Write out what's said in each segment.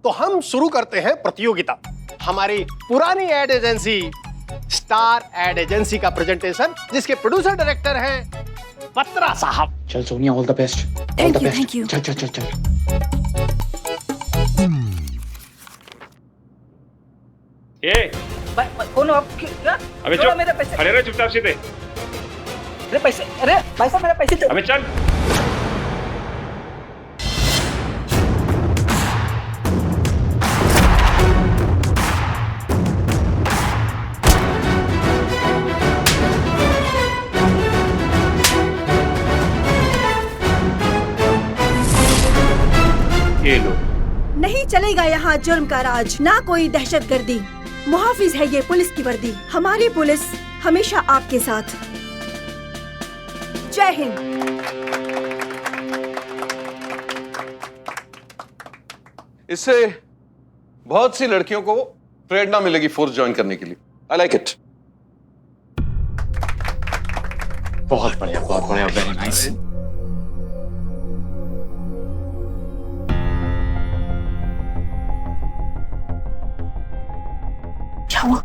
तो हम शुरू करते हैं प्रतियोगिता। हमारी पुरानी ad agency star ad agency का प्रेजेंटेशन, जिसके प्रोड्यूसर डायरेक्टर हैं बत्रा साहब। चल Sonia, all the best. Thank you. चल चल चल चल। ये कौन हो आप? क्या? अबे छोड़ो चुप, मेरे पैसे। खड़े रहो चुपचाप सीधे। अरे पैसे, अरे भाई साहब मेरे पैसे दो। अबे चल। ये लो। नहीं चलेगा यहाँ जुर्म का राज, ना कोई दहशतगर्दी। मुहाफिज है ये पुलिस की वर्दी, हमारी पुलिस हमेशा आपके साथ। जय हिंद। इससे बहुत सी लड़कियों को प्रेरणा मिलेगी फोर्स ज्वाइन करने के लिए। I like it. बहुत बढ़िया, वेरी नाइस। क्या हुआ?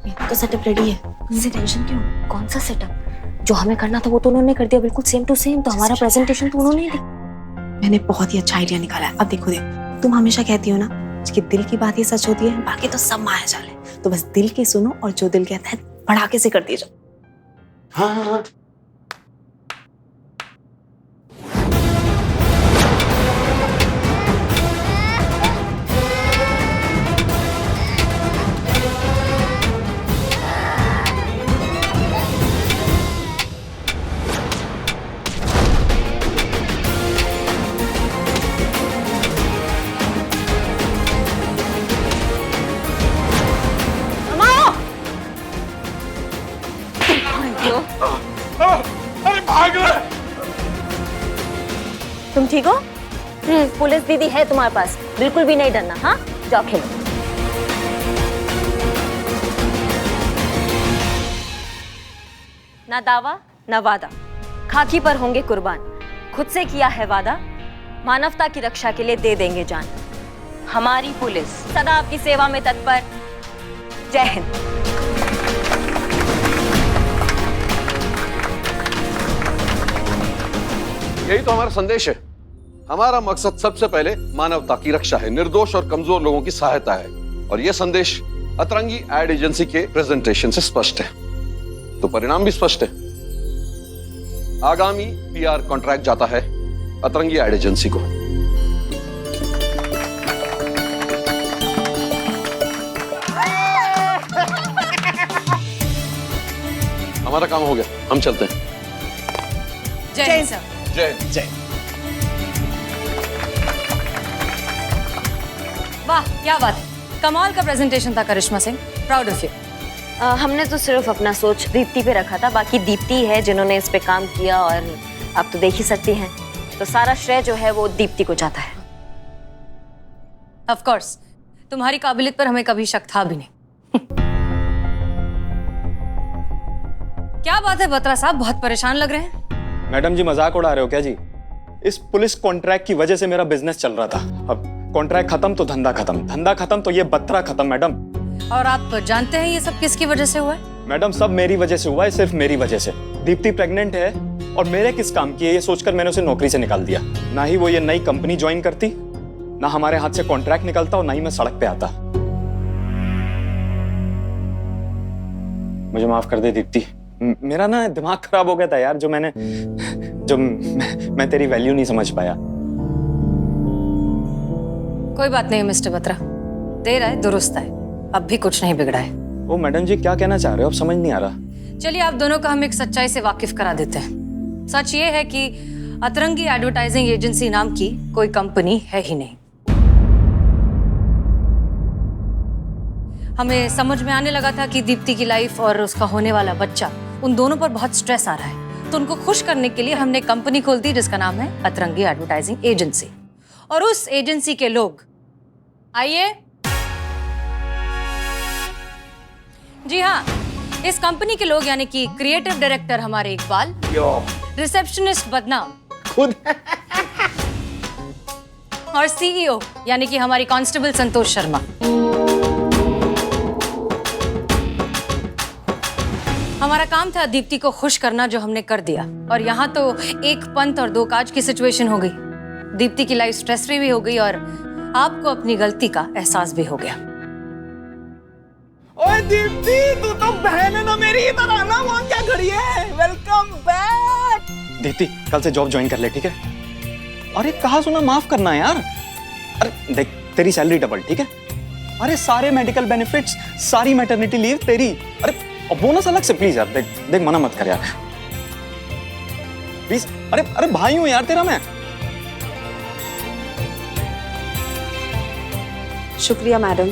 मेरा तो सेटअप रेडी है, मुझे टेंशन क्यों? कौन सा सेटअप? जो हमें करना था वो तो उन्होंने कर दिया, बिल्कुल सेम टू सेम। तो हमारा प्रेजेंटेशन तो उन्होंने ही दी। मैंने बहुत ही अच्छा आइडिया निकाला है। अब देखो तुम हमेशा कहती हो ना कि दिल की बात ही सच होती है, बाकी तो सब माया जाल है। तो बस दिल की सुनो और जो दिल कहता है पढ़ाके से कर दिए जाओ। हाँ। अरे भाग रहा है। तुम ठीक हो? पुलिस दीदी है तुम्हारे पास, बिल्कुल भी नहीं डरना। हाँ, जाओ खेलो। ना दावा ना वादा, खाकी पर होंगे कुर्बान। खुद से किया है वादा, मानवता की रक्षा के लिए दे देंगे जान। हमारी पुलिस सदा आपकी सेवा में तत्पर। जय हिंद। यही तो हमारा संदेश है। हमारा मकसद सबसे पहले मानवता की रक्षा है, निर्दोष और कमजोर लोगों की सहायता है। और यह संदेश अतरंगी एड एजेंसी के प्रेजेंटेशन से स्पष्ट है, तो परिणाम भी स्पष्ट है। आगामी पीआर कॉन्ट्रैक्ट जाता है अतरंगी एड एजेंसी को। हमारा काम हो गया, हम चलते हैं। जय हिंद सर। जय जय। वाह, क्या बात है, कमाल का प्रेजेंटेशन था करिश्मा सिंह, प्राउड ऑफ यू। हमने तो सिर्फ अपना सोच दीप्ति पे रखा था, बाकी दीप्ति है जिन्होंने इस पे काम किया, और आप तो देख ही सकती हैं, तो सारा श्रेय जो है वो दीप्ति को जाता है। ऑफ कोर्स, तुम्हारी काबिलियत पर हमें कभी शक था भी नहीं। क्या बात है बत्रा साहब, बहुत परेशान लग रहे हैं। मैडम जी मजाक उड़ा रहे हो क्या जी? इस पुलिस कॉन्ट्रैक्ट की वजह से मेरा बिजनेस चल रहा था। अब कॉन्ट्रैक्ट खत्म तो धंधा खत्म, धंधा खत्म तो ये बत्रा खत्म मैडम। और आप जानते हैं ये सब किसकी वजह से हुआ है? मैडम सब मेरी वजह से हुआ है, सिर्फ मेरी वजह से। दीप्ति प्रेग्नेंट है और मेरे किस काम की है ये सोचकर मैंने उसे नौकरी से निकाल दिया। ना ही वो ये नई कंपनी ज्वाइन करती, ना हमारे हाथ से कॉन्ट्रैक्ट निकलता, और ना ही मैं सड़क पे आता। मुझे माफ कर दे दीप्ति, मेरा ना दिमाग खराब हो गया था यार, मैं तेरी वैल्यू नहीं समझ पाया। कोई बात नहीं मिस्टर बत्रा, देर है दुरुस्त है, अब भी कुछ नहीं बिगड़ा है। ओ मैडम जी क्या कहना चाह रहे हो, अब समझ नहीं आ रहा। चलिए आप दोनों का हम एक सच्चाई से वाकिफ करा देते हैं। सच ये है कि अतरंगी एडवर्टाइजिंग एजेंसी नाम की कोई कंपनी है ही नहीं। हमें समझ में आने लगा था कि दीप्ति की लाइफ और उसका होने वाला बच्चा, उन दोनों पर बहुत स्ट्रेस आ रहा है, तो उनको खुश करने के लिए हमने कंपनी खोल दी जिसका नाम है अतरंगी एडवर्टाइजिंग एजेंसी। और उस एजेंसी के लोग, आइए जी हाँ, इस कंपनी के लोग यानी कि क्रिएटिव डायरेक्टर हमारे इकबाल, रिसेप्शनिस्ट बदनाम, खुद और सीईओ यानी कि हमारी कांस्टेबल संतोष शर्मा। हमारा काम था दीप्ति को खुश करना, जो हमने कर दिया। और यहाँ तो एक पंथ और दो काज की सिचुएशन हो गई। दीप्ति की लाइफ स्ट्रेस फ्री भी हो गई और आपको अपनी गलती का एहसास भी हो गया। ओए दीप्ति, तू तो बहन है ना मेरी, इधर आना, वहाँ क्या खड़ी है? Welcome back. दीप्ति कल से जॉब ज्वाइन कर ले, ठीक है? अरे कहा सुना माफ करना यार। अरे देख तेरी सैलरी डबल, ठीक है? अरे सारे मेडिकल बेनिफिट्स, सारी मैटरनिटी लीव तेरी। अरे बोनस अलग से प्लीज यार। देख देख मना मत कर यार प्लीज। अरे अरे भाई हूं यार तेरा मैं। शुक्रिया मैडम,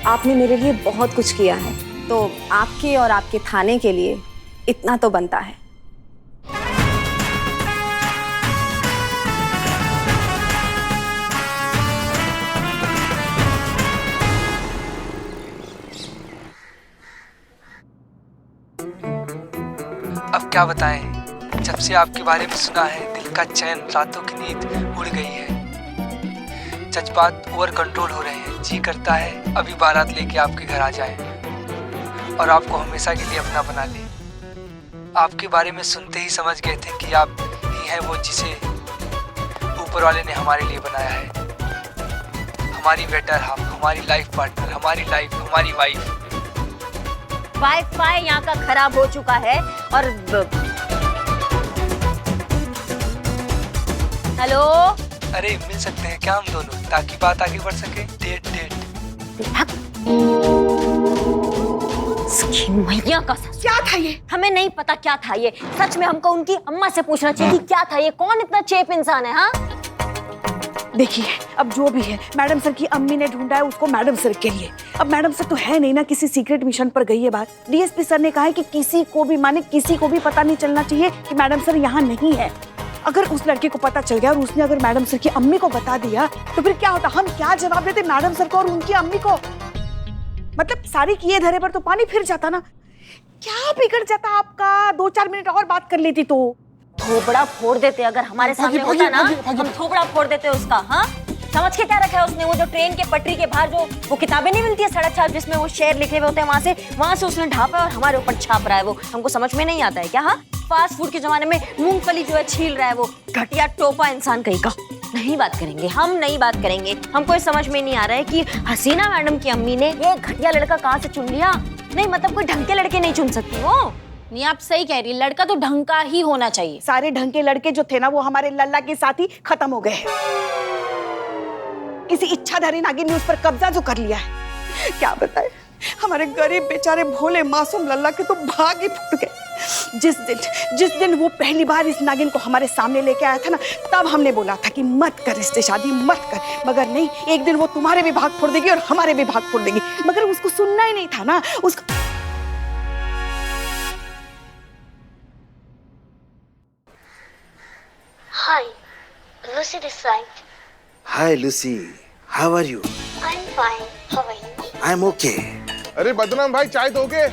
आपने मेरे लिए बहुत कुछ किया है, तो आपके और आपके थाने के लिए इतना तो बनता है। अब क्या बताएं, जब से आपके बारे में सुना है दिल का चैन, रातों की नींद उड़ गई है। जज्बात ओवर कंट्रोल हो रहे हैं, जी करता है अभी बारात लेके आपके घर आ जाए और आपको हमेशा के लिए अपना बना ले। आपके बारे में सुनते ही समझ गए थे कि आप ही हैं वो जिसे ऊपर वाले ने हमारे लिए बनाया है। हमारी बेटर हाफ, हमारी लाइफ पार्टनर, हमारी लाइफ, हमारी वाइफ। वाईफाई यहाँ का खराब हो चुका है और हेलो, अरे मिल सकते हैं क्या हम दोनों, ताकि बात आगे बढ़ सके? Date date. मैया का सच। क्या था ये? हमें नहीं पता क्या था ये। सच में हमको उनकी अम्मा से पूछना चाहिए कि क्या था ये। कौन इतना चेप इंसान है? हाँ देखिए, अब जो भी है, मैडम सर की अम्मी ने ढूंढा है उसको मैडम सर के लिए। अब मैडम सर तो है नहीं ना, किसी सीक्रेट मिशन पर गई है बात। डीएसपी सर ने कहा है कि किसी को भी, माने किसी को भी पता नहीं चलना चाहिए कि मैडम सर यहाँ नहीं है। अगर उस लड़के को पता चल गया और उसने अगर मैडम सर की अम्मी को बता दिया तो फिर क्या होता? हम क्या जवाब देते मैडम सर को और उनकी अम्मी को? मतलब सारी किए धरे पर तो पानी फिर जाता ना। क्या बिगड़ जाता आपका? 2-4 मिनट और बात कर लेती तो। थोबड़ा फोड़ देते अगर हमारे सामने होता ना, हम थोबड़ा फोड़ देते उसका। हाँ, समझ के क्या रखा है उसने? वो जो ट्रेन के पटरी के बाहर जो वो किताबें नहीं मिलती है सड़क छाप, जिसमें वो शेर लिखे हुए होते हैं, वहां से उसने ढापा और हमारे ऊपर छाप रहा है। वो हमको समझ में नहीं आता है क्या? हाँ, फास्ट फूड के जमाने में मूंगफली जो है छील रहा है, वो घटिया टोपा इंसान कहीं का। नहीं बात करेंगे, हम नहीं बात करेंगे। हमको ये समझ में नहीं आ रहा है कि हसीना मैडम की अम्मी ने ये घटिया लड़का कहाँ से चुन लिया। नहीं मतलब कोई ढंग के लड़के नहीं चुन सकती वो। नहीं, आप सही कह रही है, लड़का तो ढंग का ही होना चाहिए। सारे ढंग के लड़के जो थे ना, वो हमारे लल्ला के साथ ही खत्म हो गए। किसी इच्छाधारी नागिन ने उस पर कब्जा जो कर लिया है, क्या बताए। हमारे गरीब बेचारे भोले मासूम लल्ला के तो भाग ही फूट गए। जिस दिन वो पहली बार इस नागिन को हमारे सामने लेके आया था ना, तब हमने बोला था कि मत कर इससे शादी, मत कर। मगर नहीं, एक दिन वो तुम्हारे भी भाग फोड़ देगी और हमारे भी भाग फोड़ देगी। मगर उसको सुनना ही नहीं था ना। उसको Hi, Lucy this side. Hi Lucy, how are you? I'm fine. How are you? I'm okay. अरे बदनाम भाई, चाय दोगे?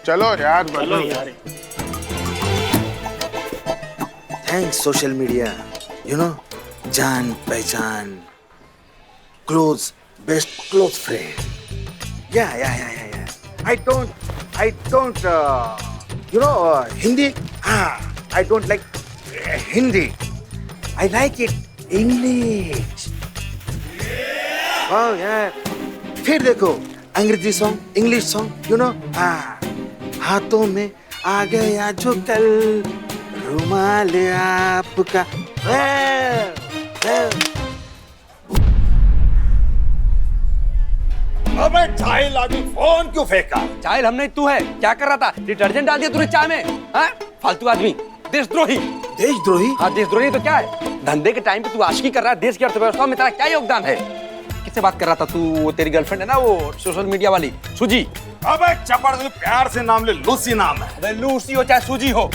चलो यार, चलो यार। Thanks social media. You know, जान पहचान, close, best close friend. Yeah. I don't. You know, Hindi. I don't like Hindi. I like it English. Oh yeah. फिर देखो अंग्रेजी song, English song, you know. हाथों में आ गया जो कल रुमाल आपका। अबे चाइल, अभी फोन क्यों फेंका? चाइल हमने, तू है क्या कर रहा था? डिटर्जेंट डाल दिया तूने चाय में? हाँ, फालतू आदमी, देशद्रोही। देशद्रोही? हाँ, देशद्रोही तो क्या है? धंधे के टाइम पे तू आशिकी कर रहा है, देश की अर्थव्यवस्था में तेरा क्या योगदान है? किससे बात कर रहा था तू? वो तेरी गर्लफ्रेंड है ना, वो सोशल मीडिया वाली सूजी। अबे चपड़, प्यार से नाम ले, लूसी नाम है। अबे लूसी हो चाहे सूजी हो।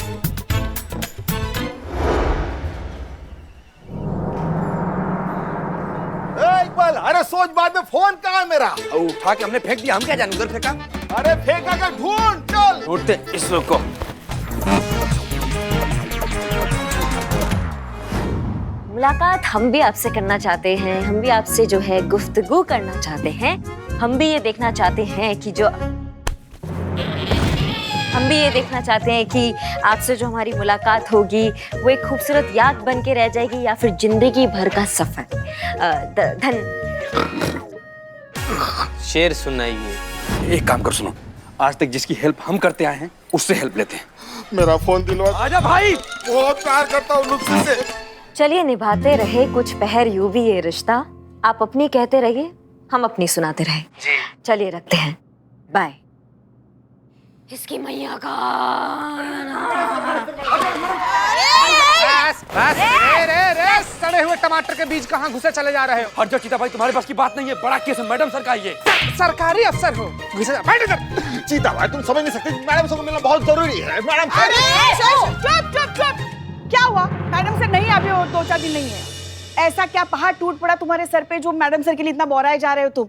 इकबाल, अरे सोच बाद में फोन कहाँ है मेरा? उठा के हमने फेंक दिया, हम क्या जाने उधर फेंका। अरे फेंका क्या? ढूंढ, चल ढूंढते इस लोग को। मुलाकात हम भी आपसे करना चाहते हैं, हम भी आपसे जो है गुफ्तगू करना चाहते हैं। हम भी ये देखना चाहते हैं कि आपसे जो हमारी मुलाकात होगी वो एक खूबसूरत याद बन के रह जाएगी या फिर जिंदगी भर का सफर। शेर सुनाइए। एक काम कर सुनो, आज तक जिसकी हेल्प हम करते आए हैं उससे हेल्प लेते हैं। मेरा फोन दिलवा। आजा भाई। बहुत प्यार करता हूँ लुत्फी से। चलिए निभाते रहे कुछ पहर यूं भी ये रिश्ता, आप अपनी कहते रहिए हम अपनी सुनाते रहे। जी चलिए रखते हैं, बाय। इसकी मैया का सड़े हुए टमाटर के बीज कहाँ घुसे चले जा रहे हो? हट जाओ चीता भाई, तुम्हारे पास की बात नहीं है। बड़ा केस है, मैडम सर का ये। सरकारी अफसर हो, घुसे जा। बैठ इधर। चीता भाई तुम समझ नहीं सकते, मैडम से मिलना बहुत जरूरी है। मैडम चुप। क्या हुआ? मैडम सर नहीं अभी और 2-4 दिन नहीं है। ऐसा क्या पहाड़ टूट पड़ा तुम्हारे सर पे जो मैडम सर के लिए इतना बौराए जा रहे हो तुम?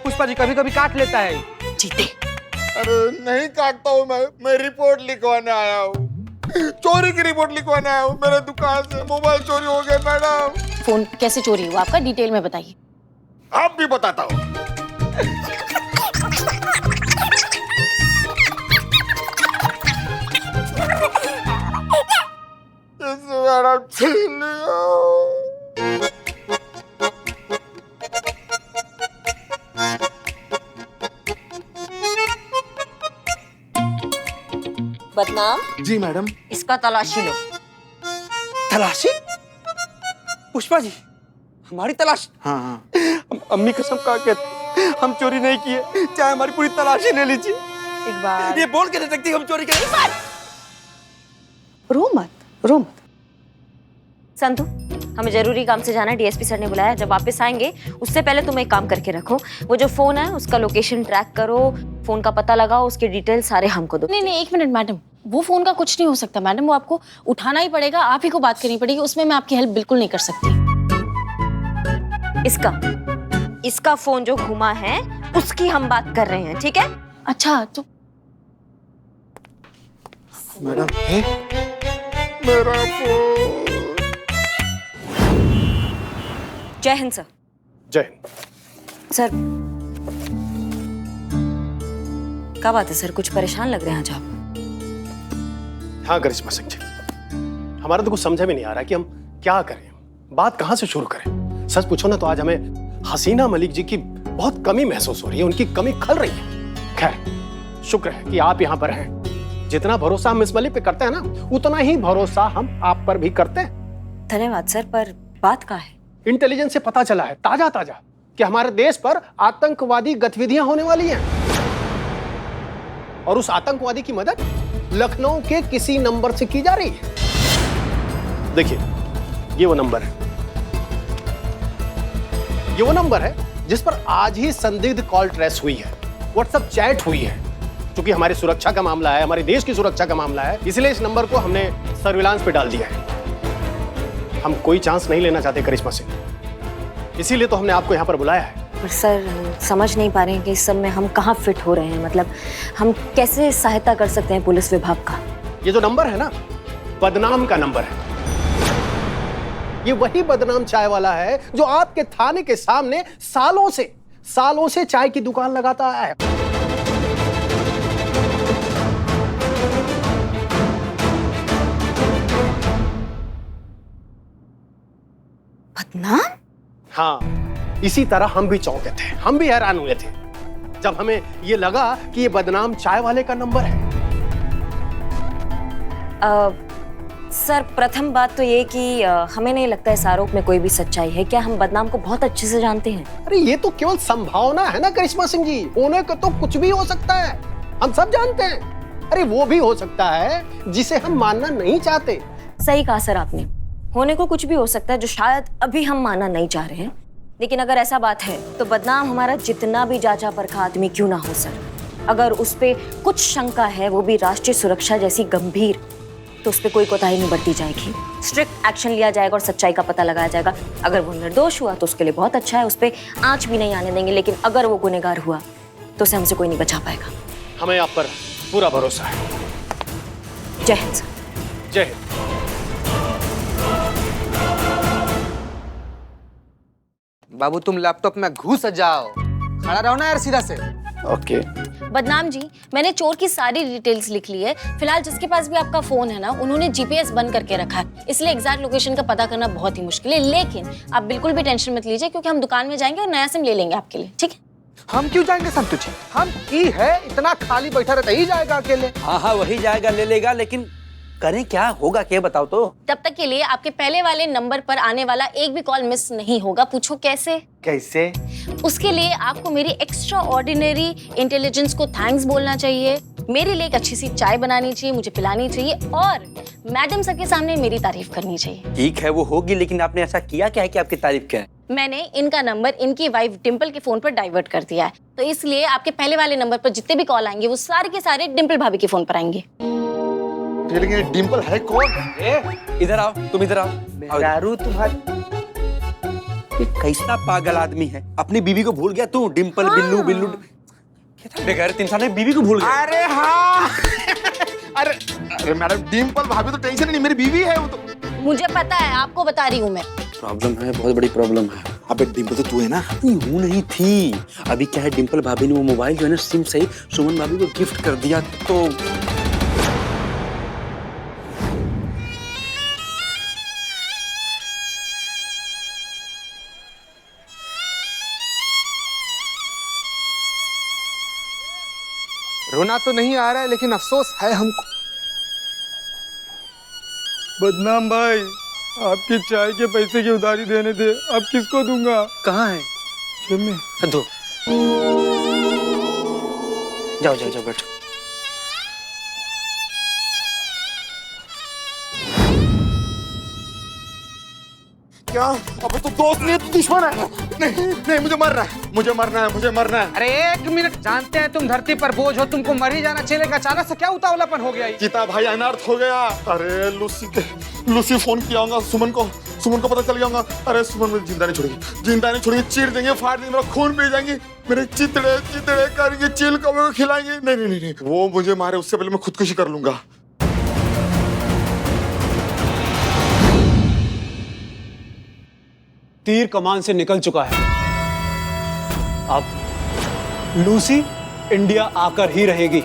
पुष्पा जी कभी कभी काट लेता है। जीते। अरे नहीं काटता हूँ मैं रिपोर्ट लिखवाने आया हूँ। चोरी की रिपोर्ट लिखवाने आया हूँ। मेरे दुकान से मोबाइल चोरी हो गया मैडम। फोन कैसे चोरी हुआ आपका, डिटेल में बताइए। आप भी बताता हूँ। मैडम छीन लिया। बदनाम जी मैडम। इसका तलाशी लो। तलाशी? पुष्पा जी हमारी तलाश? हाँ। अम्मी कसम खा के हम चोरी नहीं किए, चाहे हमारी पूरी तलाशी ले लीजिए। एक बार ये बोल के दे सकती हम चोरी करें। रो मत। संतु हमें जरूरी काम से जाना है, डीएसपी सर ने बुलाया। जब वापस आएंगे उससे पहले तुम एक काम करके रखो, वो जो फोन है उसका लोकेशन ट्रैक करो, फोन का पता लगाओ, उसके डिटेल सारे हमको दो। नहीं 1 मिनट मैडम, वो फोन का कुछ नहीं हो सकता मैडम, वो आपको उठाना ही पड़ेगा, आप ही को बात करनी पड़ेगी, उसमें मैं आपकी हेल्प बिल्कुल नहीं कर सकती। इसका फोन जो घुमा है उसकी हम बात कर रहे हैं, ठीक है? अच्छा तो मैडम मेरा फोन। जय हिंद सर। जय हिंद। सर क्या बात है सर, कुछ परेशान लग रहे हैं आज आप? हाँ करिश्मा सिंह जी, हमारा तो कुछ समझ में नहीं आ रहा कि हम क्या करें, बात कहां से शुरू करें। सच पूछो ना तो आज हमें हसीना मलिक जी की बहुत कमी महसूस हो रही है, उनकी कमी खल रही है। खैर शुक्र है कि आप यहाँ पर हैं। जितना भरोसा हम मिस मलिक पे करते हैं ना, उतना ही भरोसा हम आप पर भी करते हैं। धन्यवाद सर, पर बात क्या है? इंटेलिजेंस से पता चला है ताजा कि हमारे देश पर आतंकवादी गतिविधियां होने वाली हैं, और उस आतंकवादी की मदद लखनऊ के किसी नंबर से की जा रही है। देखिए ये वो नंबर है, जिस पर आज ही संदिग्ध कॉल ट्रेस हुई है, व्हाट्सएप चैट हुई है। क्योंकि हमारी सुरक्षा का मामला है, हमारे देश की सुरक्षा का मामला है, इसलिए इस नंबर को हमने सर्विलांस पे डाल दिया है। हम कोई चांस नहीं लेना चाहते करिश्मा सिंह, इसीलिए तो हमने आपको यहाँ पर बुलाया है। पर सर समझ नहीं पा रहे हैं कि इस सब में हम कहाँ फिट हो रहे हैं, मतलब हम कैसे सहायता कर सकते हैं पुलिस विभाग का? ये जो नंबर है ना, बदनाम का नंबर है। ये वही बदनाम चाय वाला है जो आपके थाने के सामने सालों से चाय की दुकान लगाता है। बदनाम? हाँ, इसी तरह हम भी चौंके थे, हम भी हैरान हुए थे जब हमें ये लगा कि ये बदनाम चाय वाले का नंबर है। सर प्रथम बात तो ये कि हमें नहीं लगता इस आरोप में कोई भी सच्चाई है। क्या हम बदनाम को बहुत अच्छे से जानते हैं? अरे ये तो केवल संभावना है ना करिश्मा सिंह जी, होने को तो कुछ भी हो सकता है, हम सब जानते हैं। अरे वो भी हो सकता है जिसे हम मानना नहीं चाहते। सही कहा सर आपने, होने को कुछ भी हो सकता है जो शायद अभी हम मानना नहीं चाह रहे हैं। लेकिन अगर ऐसा बात है तो बदनाम हमारा जितना भी जांचा परखा आदमी क्यों ना हो सर, अगर उस पे कुछ शंका है, वो भी राष्ट्रीय सुरक्षा जैसी गंभीर, तो उस पे कोई कोताही नहीं बरती जाएगी, स्ट्रिक्ट एक्शन लिया जाएगा और सच्चाई का पता लगाया जाएगा। अगर वो निर्दोष हुआ तो उसके लिए बहुत अच्छा है, उस पे आंच भी नहीं आने देंगे। लेकिन अगर वो गुनहगार हुआ तो उसे हमसे कोई नहीं बचा पाएगा। हमें आप पर पूरा भरोसा है। जय हिंद सर। जय हिंद। बाबू तुम लैपटॉप में घुस जाओ, खड़ा रहो ना यार सीधा से। ओके। बदनाम जी, मैंने चोर की सारी डिटेल्स लिख ली है। फिलहाल जिसके पास भी आपका फोन है ना, उन्होंने जीपीएस बंद करके रखा है, इसलिए एग्जैक्ट लोकेशन का पता करना बहुत ही मुश्किल है। लेकिन आप बिल्कुल भी टेंशन मत लीजिए, क्योंकि हम दुकान में जाएंगे और नया सिम ले लेंगे आपके लिए, ठीक है? हम क्यों जाएंगे सब तुझे? हम की है इतना खाली बैठा रहता ही जाएगा अकेले। हाँ हाँ वही जाएगा, ले लेगा, लेकिन करें क्या, होगा क्या बताओ तो। तब तक के लिए आपके पहले वाले नंबर पर आने वाला एक भी कॉल मिस नहीं होगा। पूछो कैसे? कैसे? उसके लिए आपको मेरी एक्स्ट्रा ऑर्डिनरी इंटेलिजेंस को थैंक्स बोलना चाहिए, मेरे लिए एक अच्छी सी चाय बनानी चाहिए, मुझे पिलानी चाहिए, और मैडम सर के सामने मेरी तारीफ करनी चाहिए। ठीक है वो होगी, लेकिन आपने ऐसा किया क्या है कि आपकी तारीफ क्या है? मैंने इनका नंबर इनकी वाइफ डिम्पल के फोन पर डाइवर्ट कर दिया है, तो इसलिए आपके पहले वाले नंबर पर जितने भी कॉल आएंगे वो सारे के सारे डिम्पल भाभी के फोन पर आएंगे। लेकिन ये डिम्पल है कौन? इधर आओ, तुम इधर आओ। दारू तुम्हारी, ये कैसा पागल आदमी है, अपनी बीवी को भूल गया तू? डिम्पल बिल्लू बिल्लू बेगैर इंसान ने बीवी को भूल गया। अरे हाँ अरे मैडम डिम्पल भाभी तो टेंशन नहीं, मेरी बीवी है वो तो। मुझे पता है, आपको बता रही हूँ मैं। प्रॉब्लम है, बहुत बड़ी प्रॉब्लम है। अबे डिम्पल तो तू है ना? नहीं, वो नहीं थी। अभी क्या है, डिम्पल भाभी ने वो मोबाइल जो है ना सिम सही सुमन भाभी को गिफ्ट कर दिया, तो रोना तो नहीं आ रहा है, लेकिन अफसोस है हमको। बदनाम भाई, आपकी चाय के पैसे की उधारी देने थे, अब किसको दूंगा? कहाँ है? दो। जाओ जाओ जाओ बैठो। क्या? अब तो दोस्त नहीं तो दुश्मन है। नहीं नहीं, मुझे मरना है, मुझे मरना है, मुझे मरना है। अरे एक मिनट, जानते हैं तुम धरती पर बोझ हो, तुमको मर ही जाना चाहिए, अचानक से क्या उतावलापन हो गया? गीता भाई अनर्थ हो गया। अरे लूसी फोन किया होगा सुमन को पता चल गया होगा। अरे सुमन मुझे जिंदा नहीं छोड़ेगी, चीर देंगे, फाड़ देंगे, मेरा खून पी जाएंगे, मेरे चितड़े करेंगे, चील कौवे को खिलाएंगे। नहीं, वो मुझे मारे उससे पहले मैं खुदकुशी कर लूंगा। तीर कमान से निकल चुका है, अब लूसी इंडिया आकर ही रहेगी।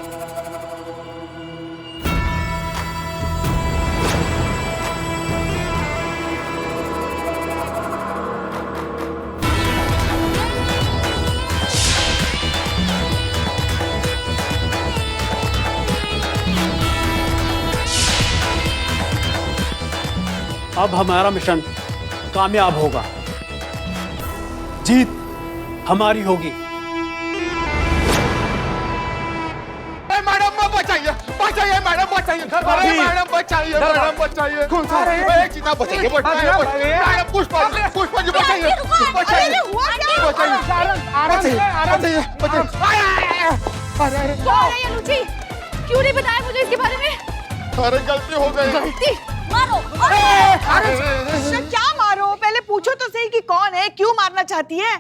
अब हमारा मिशन कामयाब होगा, जीत हमारी होगी। मैडम बचाइए, मैडम बचाइए, मैडम बचाइए। कौन सा? चीता बचाइए, मैडम पुष्पा जी बचाइए। क्यों नहीं बताया मुझे इसके बारे में? अरे गलती हो गई। गलती? मारो। क्या मारो? पहले पूछो तो सही कि कौन है, क्यों मारना चाहती है?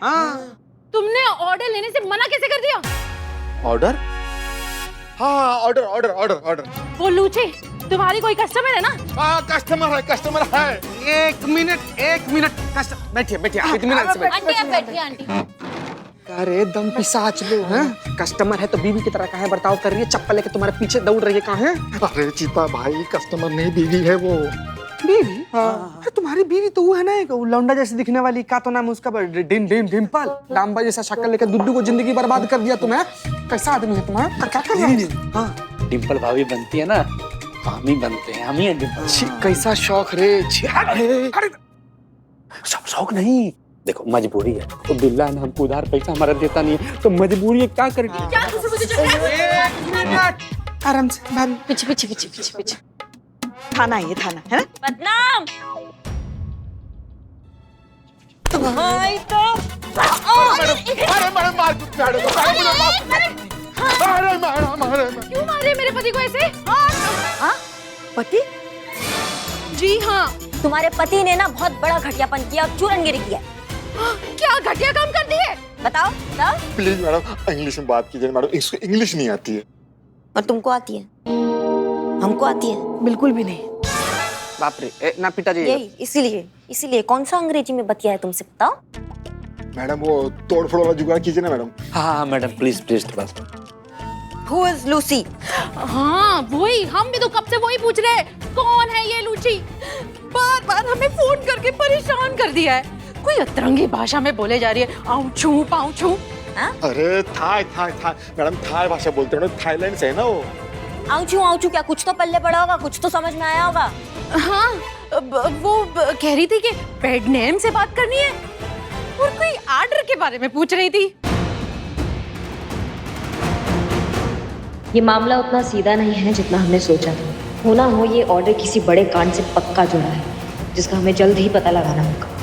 तुमने ऑर्डर लेने से मना कैसे कर दिया? ऑर्डर? हाँ ऑर्डर। वो लूचे, तुम्हारी कोई कस्टमर है ना? हाँ कस्टमर है। एक मिनट बैठिए बैठिए आंटी। अरे दम पिसाच लो हैं? कस्टमर है तो बीवी की तरह काहे बर्ताव कर रही है? चप्पल लेके तुम्हारे पीछे दौड़ रही है, कहाँ है? अरे चीता भाई, कस्टमर नहीं बीवी है वो। बीवी? हाँ। तुम्हारी बीवी तो वो है ना, एक लौंडा जैसे दिखने वाली, क्या तो नाम है उसका? डिम्पल। डांबा जैसा शक्ल लेकर दुड्डू को जिंदगी बर्बाद कर दिया तुम्हें। कैसा आदमी है तुम्हारा? क्या कर रहा है? हाँ डिम्पल भाभी बनती है ना, हम ही बनते हैं, हम ही हैं डिम्पल। कैसा शौक रे। शौक नहीं, देखो मजबूरी है, तो बिल्ला है ना, हमको उधार पैसा हमारा देता नहीं है, तो मजबूरी है, क्या करेंगे? आराम से भाभी, पीछे। थाना है ना? बदनाम। भाई तो क्यों मारे मेरे पति को ऐसे? पति? जी हाँ, तुम्हारे पति ने ना बहुत बड़ा घटियापन किया, चूरनगिरी किया। क्या घटिया काम कर दिए? बताओ। प्लीज मैडम इंग्लिश में बात कीजिए, मैडम इसको इंग्लिश नहीं आती है। और तुमको आती है? हमको आती है? बिल्कुल भी नहीं। बाप रे, ना पिताजी। यही इसीलिए कौन सा अंग्रेजी में बतिया है तुमसे, बताओ। मैडम वो तोड़ फोड़ वाला जुगाड़ कीजिए ना मैडम। हाँ मैडम प्लीज प्लीज थोड़ा सा। Who is Lucy? हाँ वही, हम भी तो कब से वही पूछ रहे हैं, कौन है ये लूची? बार बार हमें फोन करके परेशान कर दिया है। कोई अतरंगी भाषा में बोले जा रही है, आऊं छू पाऊं छू। अरे Thai Thai Thai madam, Thai भाषा बोलते हैं, थाईलैंड से है ना वो। आऊचू क्या कुछ तो पल्ले पड़ा होगा, कुछ तो समझ में आया होगा। हाँ वो कह रही थी कि पेट नेम से बात करनी है और कोई ऑर्डर के बारे में पूछ रही थी। ये मामला उतना सीधा नहीं है जितना हमने सोचा था। होना हो ये ऑर्डर किसी बड़े कांड से पक्का जुड़ा है, जिसका हमें जल्द ही पता लगाना होगा।